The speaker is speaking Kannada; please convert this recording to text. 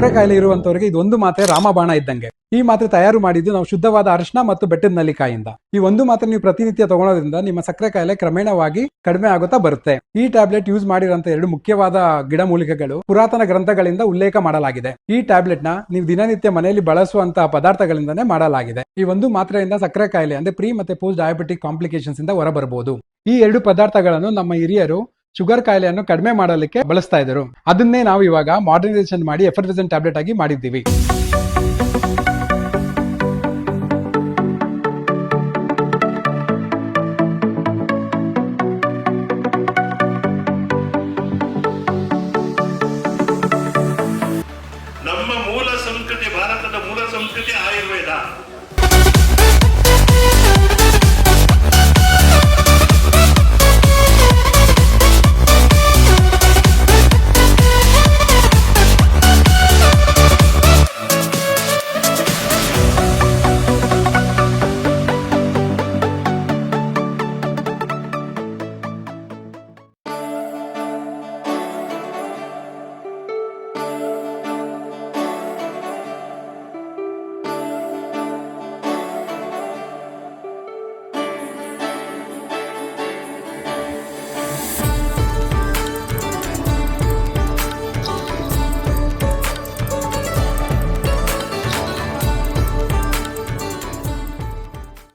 ಸಕ್ಕರೆ ಕಾಯಿಲೆ ಇರುವಂತವರಿಗೆ ಇದೊಂದು ಮಾತ್ರೆ ರಾಮಬಾಣ ಇದ್ದಂಗೆ. ಈ ಮಾತ್ರೆ ತಯಾರು ಮಾಡಿದ್ದು ನಾವು ಶುದ್ಧವಾದ ಅರಿಶಿನ ಮತ್ತು ಬೆಟ್ಟದ ನೆಲ್ಲಿಕಾಯಿಂದ. ಈ ಒಂದು ಮಾತ್ರೆ ನೀವು ಪ್ರತಿನಿತ್ಯ ತಗೊಳ್ಳೋದ್ರಿಂದ ನಿಮ್ಮ ಸಕ್ಕರೆ ಕಾಯಿಲೆ ಕ್ರಮೇಣವಾಗಿ ಕಡಿಮೆ ಆಗುತ್ತಾ ಬರುತ್ತೆ. ಈ ಟ್ಯಾಬ್ಲೆಟ್ ಯೂಸ್ ಮಾಡಿರುವಂತ 2 ಮುಖ್ಯವಾದ ಗಿಡಮೂಲಿಕೆಗಳು ಪುರಾತನ ಗ್ರಂಥಗಳಿಂದ ಉಲ್ಲೇಖ ಮಾಡಲಾಗಿದೆ. ಈ ಟ್ಯಾಬ್ಲೆಟ್ ನ ನೀವು ದಿನನಿತ್ಯ ಮನೆಯಲ್ಲಿ ಬಳಸುವಂತಹ ಪದಾರ್ಥಗಳಿಂದನೇ ಮಾಡಲಾಗಿದೆ. ಈ ಒಂದು ಮಾತ್ರೆಯಿಂದ ಸಕ್ಕರೆ ಕಾಯಿಲೆ ಅಂದ್ರೆ ಪ್ರೀ ಮತ್ತೆ ಪೋಸ್ಟ್ ಡಯಾಬಿಟಿಕ್ ಕಾಂಪ್ಲಿಕೇಶನ್ಸ್ ಇಂದ ಹೊರಬರಬಹುದು. ಈ 2 ಪದಾರ್ಥಗಳನ್ನು ನಮ್ಮ ಹಿರಿಯರು ಶುಗರ್ ಕಾಯಿಲೆಯನ್ನು ಕಡಿಮೆ ಮಾಡಲಿಕ್ಕೆ ಬಳಸ್ತಾ ಇದ್ರು. ಅದನ್ನೇ ನಾವು ಇವಾಗ ಮಾಡರ್ನೈಸೇಷನ್ ಮಾಡಿ ಎಫರ್ವಿಸೆಂಟ್ ಟ್ಯಾಬ್ಲೆಟ್ ಆಗಿ ಮಾಡಿದ್ದೀವಿ. ನಮ್ಮ ಮೂಲ ಸಂಸ್ಕೃತಿ, ಭಾರತದ ಮೂಲ ಸಂಸ್ಕೃತಿ ಆಯುರ್ವೇದ.